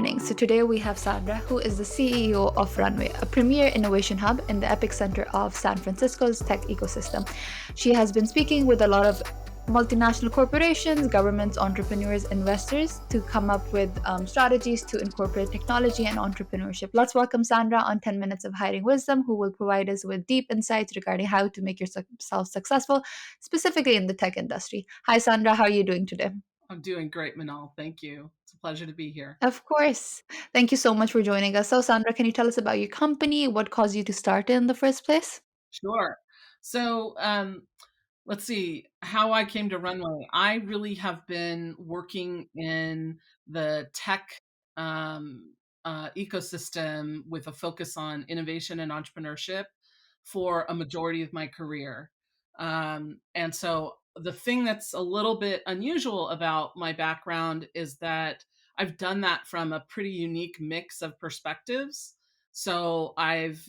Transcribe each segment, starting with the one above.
morning. So today we have Sandra, who is the CEO of Runway, a premier innovation hub in the epicenter of San Francisco's tech ecosystem. She has been speaking with a lot of multinational corporations, governments, entrepreneurs, investors to come up with strategies to incorporate technology and entrepreneurship. Let's welcome Sandra on 10 Minutes of Hiding Wisdom, who will provide us with deep insights regarding how to make yourself successful, specifically in the tech industry. Hi, Sandra. How are you doing today? I'm doing great, Manal. Thank you. It's a pleasure to be here. Of course. Thank you so much for joining us. So, Sandra, can you tell us about your company? What caused you to start it in the first place? Sure. So, let's see how I came to Runway. I really have been working in the tech ecosystem with a focus on innovation and entrepreneurship for a majority of my career. And so the thing that's a little bit unusual about my background is that I've done that from a pretty unique mix of perspectives. So I've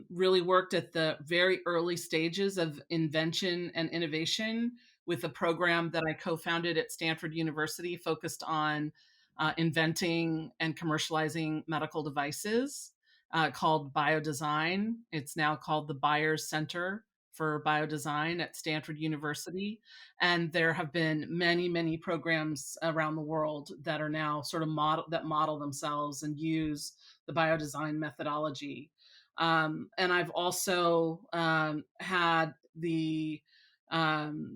really worked at the very early stages of invention and innovation with a program that I co-founded at Stanford University focused on inventing and commercializing medical devices called Biodesign. It's now called the Byers Center for Biodesign at Stanford University. And there have been many, many programs around the world that are now sort of model themselves and use the biodesign methodology. And I've also had the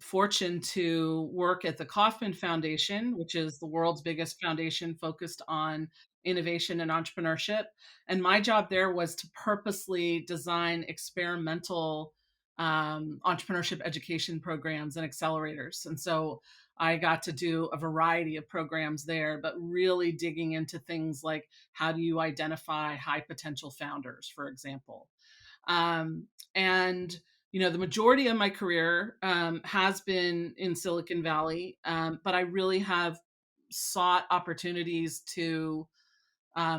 fortune to work at the Kauffman Foundation, which is the world's biggest foundation focused on innovation and entrepreneurship. And my job there was to purposely design experimental entrepreneurship education programs and accelerators. And so I got to do a variety of programs there, but really digging into things like how do you identify high potential founders, for example. And the majority of my career has been in Silicon Valley, but I really have sought opportunities to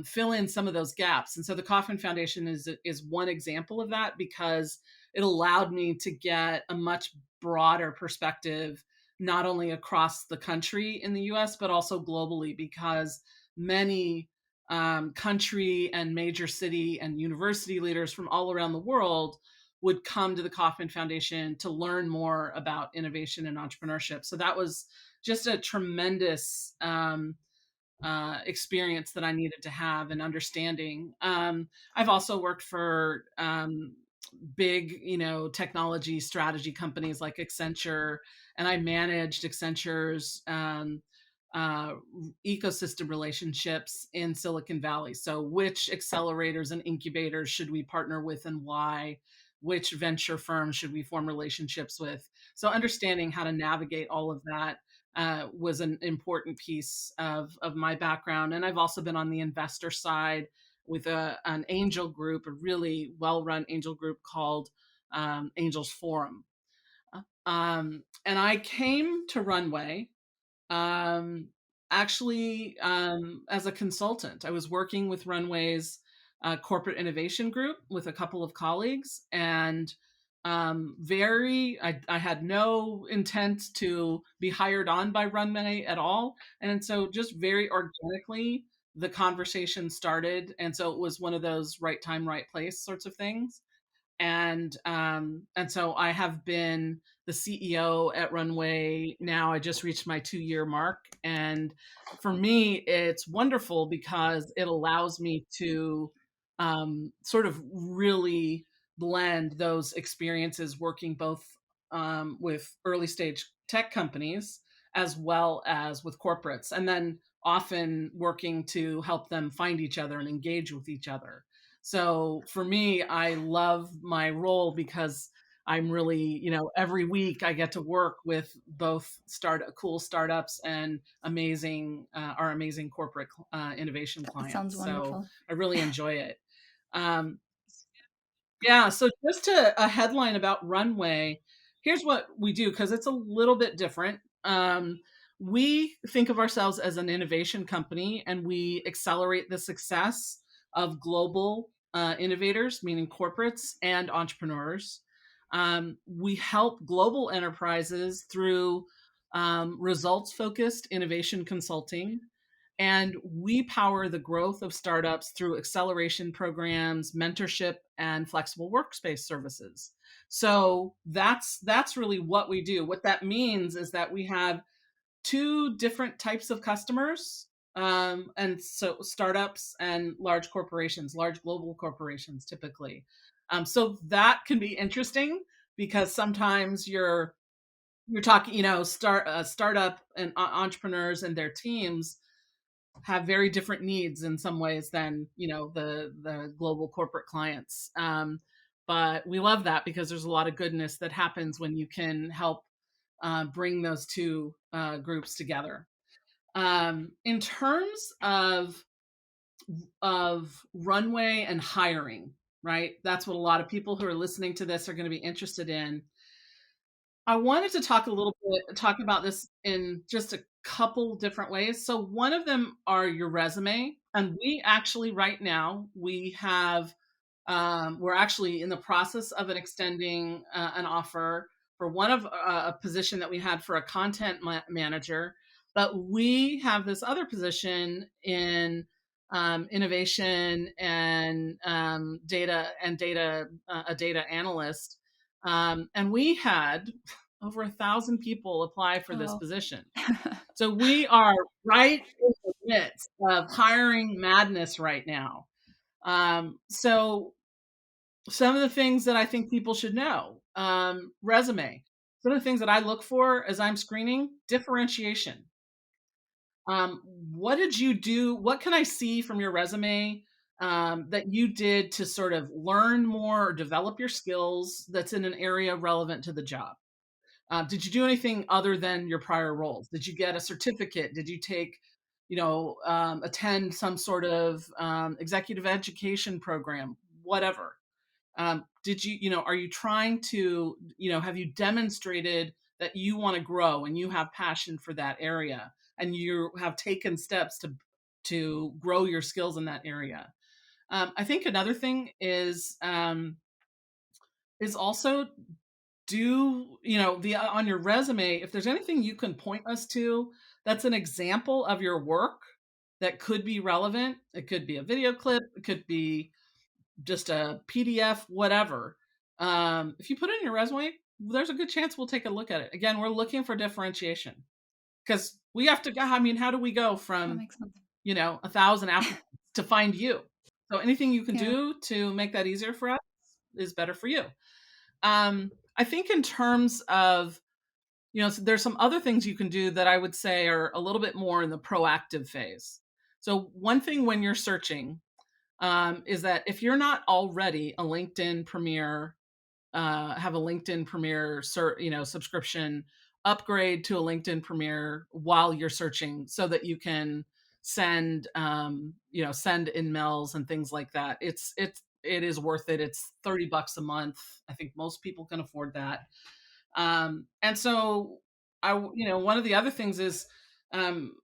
fill in some of those gaps. And so the Kauffman Foundation is one example of that because it allowed me to get a much broader perspective, not only across the country in the US, but also globally, because many country and major city and university leaders from all around the world would come to the Kauffman Foundation to learn more about innovation and entrepreneurship. So that was just a tremendous experience that I needed to have and understanding. I've also worked for big, technology strategy companies like Accenture, and I managed Accenture's uh, ecosystem relationships in Silicon Valley. So, which accelerators and incubators should we partner with and why? Which venture firms should we form relationships with? So, understanding how to navigate all of that was an important piece of my background. And I've also been on the investor side with an angel group, a really well run angel group called Angels Forum. And I came to Runway um, actually as a consultant. I was working with Runway's corporate innovation group with a couple of colleagues, and I had no intent to be hired on by Runway at all. And so just very organically, the conversation started. And so it was one of those right time, right place sorts of things. And so I have been the CEO at Runway now. I just reached my 2-year mark, and for me, it's wonderful because it allows me to sort of really blend those experiences working both with early stage tech companies as well as with corporates, and then often working to help them find each other and engage with each other. So for me, I love my role because I'm really, every week I get to work with both cool startups and our amazing corporate innovation That sounds clients. So wonderful. I really enjoy it. Um, yeah. So just a headline about Runway. Here's what we do because it's a little bit different. We think of ourselves as an innovation company, and we accelerate the success of global innovators, meaning corporates and entrepreneurs. We help global enterprises through results focused innovation consulting. And we power the growth of startups through acceleration programs, mentorship, and flexible workspace services. So that's really what we do. What that means is that we have two different types of customers, and so startups and large corporations, large global corporations typically. So that can be interesting because sometimes you're talking, startup and entrepreneurs and their teams have very different needs in some ways than the global corporate clients. But we love that because there's a lot of goodness that happens when you can help bring those two groups together. In terms of runway and hiring, right? That's what a lot of people who are listening to this are going to be interested in. I wanted to talk about this in just a couple different ways. So one of them are your resume, and we actually right now we're actually in the process of extending an offer for one of a position that we had for a content manager, but we have this other position in innovation and data, a data analyst, and we had over 1,000 people apply for this Oh. position. So we are right in the midst of hiring madness right now. So some of the things that I think people should know, resume. Some of the things that I look for as I'm screening: differentiation. What did you do? What can I see from your resume that you did to sort of learn more or develop your skills that's in an area relevant to the job? Did you do anything other than your prior roles? Did you get a certificate? Did you take, attend some sort of executive education program? Whatever. Did you, are you trying to, have you demonstrated that you want to grow and you have passion for that area and you have taken steps to grow your skills in that area? I think another thing is also do the on your resume, if there's anything you can point us to that's an example of your work that could be relevant. It could be a video clip, it could be just a PDF, whatever. If you put it in your resume, there's a good chance we'll take a look at it. Again, we're looking for differentiation because we have to go. I mean, how do we go That from makes sense. 1,000 applicants to find you? So anything you can Yeah. do to make that easier for us is better for you. I think in terms of, so there's some other things you can do that I would say are a little bit more in the proactive phase. So one thing when you're searching is that if you're not already a LinkedIn Premier, have a LinkedIn Premier, subscription, upgrade to a LinkedIn Premier while you're searching so that you can send, send in mails and things like that. It is worth it. It's $30 a month. I think most people can afford that. And so one of the other things is um,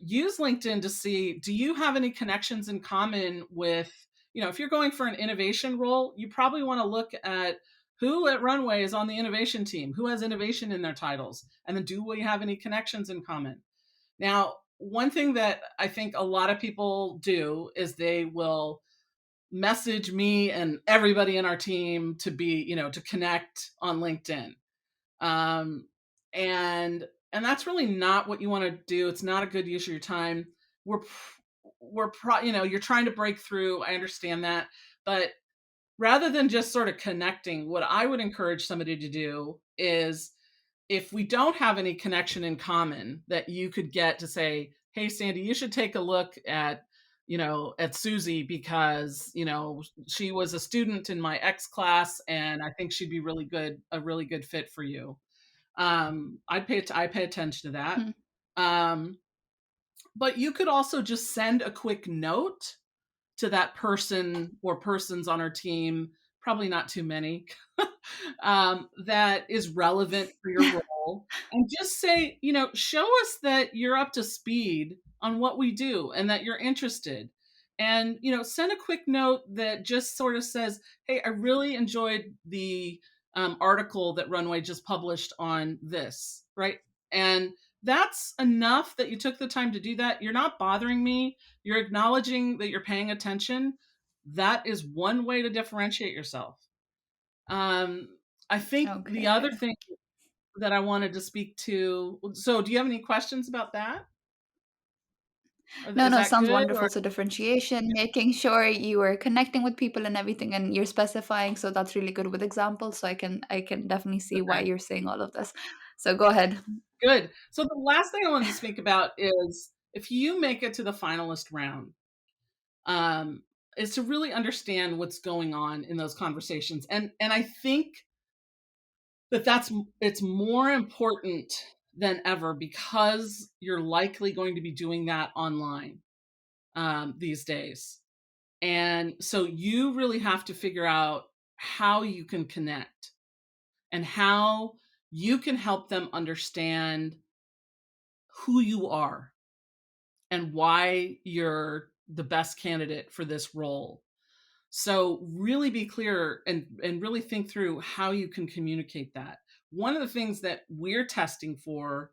use LinkedIn to see, do you have any connections in common with, if you're going for an innovation role, you probably want to look at who at Runway is on the innovation team, who has innovation in their titles, and then do we have any connections in common? Now, one thing that I think a lot of people do is they will message me and everybody in our team to be, to connect on LinkedIn. Um, and that's really not what you want to do. It's not a good use of your time. You're trying to break through. I understand that, but rather than just sort of connecting, what I would encourage somebody to do is, if we don't have any connection in common, that you could get to say, hey, Sandy, you should take a look at Susie because, she was a student in my X class and I think she'd be a really good fit for you. I pay attention to that. Hmm. Um, but you could also just send a quick note to that person or persons on our team, probably not too many, that is relevant for your role. And just say, show us that you're up to speed on what we do and that you're interested. And, send a quick note that just sort of says, hey, I really enjoyed the article that Runway just published on this, right? And that's enough that you took the time to do that. You're not bothering me. You're acknowledging that you're paying attention. That is one way to differentiate yourself. Um, I think the other Okay. thing that I wanted to speak to, so do you have any questions about that? No, Is no, that sounds good wonderful. or So differentiation, making sure you are connecting with people and everything, and you're specifying. So that's really good with examples. So I can definitely see why okay, you're saying all of this. So go ahead. good. So the last thing I wanted to speak about is if you make it to the finalist round, um, is to really understand what's going on in those conversations. And I think it's more important than ever because you're likely going to be doing that online these days. And so you really have to figure out how you can connect and how you can help them understand who you are and why you're the best candidate for this role. So really be clear and really think through how you can communicate that. One of the things that we're testing for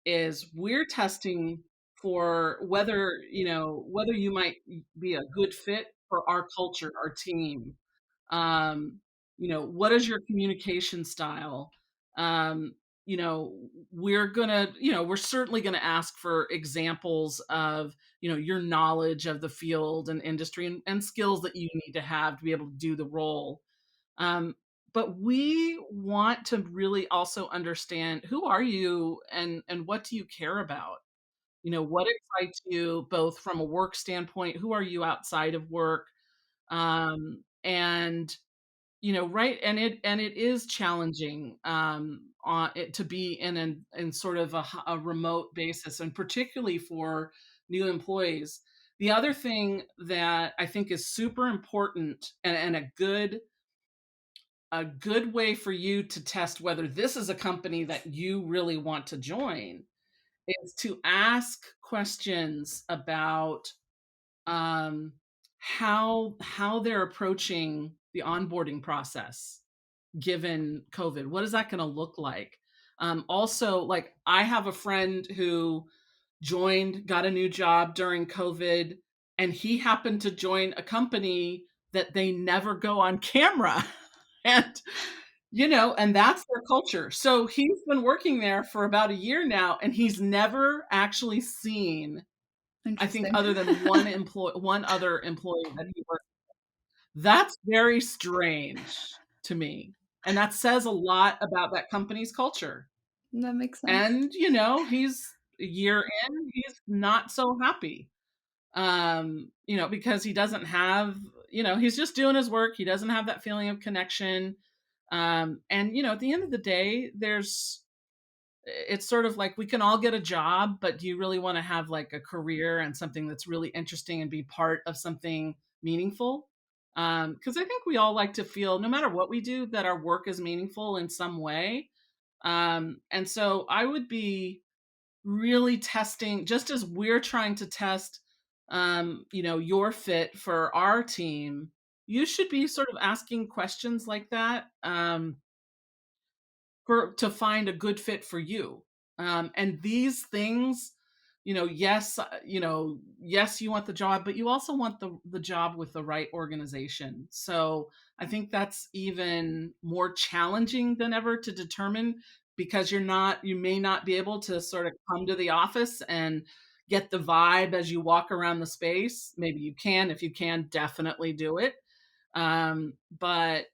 is we're testing for whether you might be a good fit for our culture, our team. um, what is your communication style? um, we're certainly gonna ask for examples of your knowledge of the field and industry and skills that you need to have to be able to do the role. um, but we want to really also understand who are you and what do you care about. What excites you both from a work standpoint, who are you outside of work. And right, and it is challenging on it to be in sort of a remote basis, and particularly for new employees. The other thing that I think is super important and a good way for you to test whether this is a company that you really want to join is to ask questions about um, how they're approaching the onboarding process given COVID. What is that going to look like? Also, like I have a friend who got a new job during COVID, and he happened to join a company that they never go on camera. and and that's their culture. So he's been working there for about a year now, and he's never actually seen, I think, Interesting. other than one other employee that he worked. That's very strange to me, and that says a lot about that company's culture. That makes sense. And, he's a year in, he's not so happy, because he doesn't have, he's just doing his work. He doesn't have that feeling of connection. And, at the end of the day, it's sort of like we can all get a job, but do you really want to have like a career and something that's really interesting and be part of something meaningful? Because I think we all like to feel, no matter what we do, that our work is meaningful in some way. And so I would be really testing, just as we're trying to test, your fit for our team. You should be sort of asking questions like that. To find a good fit for you. And these things, yes, you want the job, but you also want the job with the right organization. So I think that's even more challenging than ever to determine, because you may not be able to sort of come to the office and get the vibe as you walk around the space. Maybe you can. If you can, definitely do it. But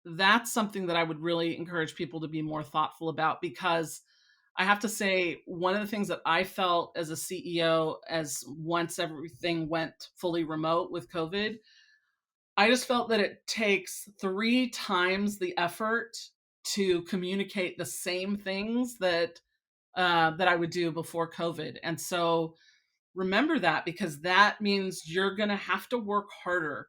that's something that I would really encourage people to be more thoughtful about, because I have to say, one of the things that I felt as a CEO, as once everything went fully remote with COVID, I just felt that it takes 3 times the effort to communicate the same things that I would do before COVID. And so remember that, because that means you're going to have to work harder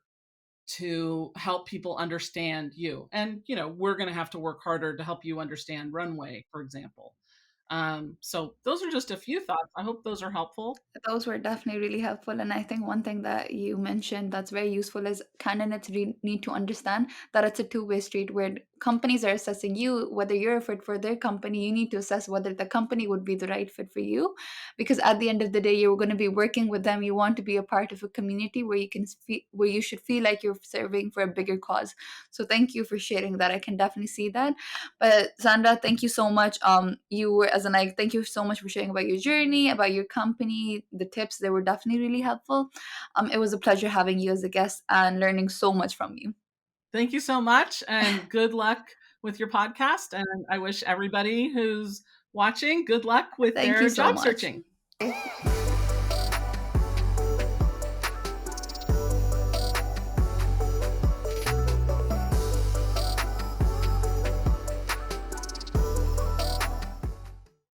to help people understand you. And, we're going to have to work harder to help you understand Runway, for example. So those are just a few thoughts. I hope those are helpful. Those were definitely really helpful. And I think one thing that you mentioned that's very useful is candidates need to understand that it's a two-way street where companies are assessing you, whether you're a fit for their company, you need to assess whether the company would be the right fit for you. Because at the end of the day, you're going to be working with them. You want to be a part of a community where where you should feel like you're serving for a bigger cause. So thank you for sharing that. I can definitely see that. But Sandra, thank you so much. You were as an like, thank you so much for sharing about your journey, about your company, the tips. They were definitely really helpful. It was a pleasure having you as a guest and learning so much from you. Thank you so much, and good luck with your podcast. And I wish everybody who's watching good luck with Thank you their so job much. searching.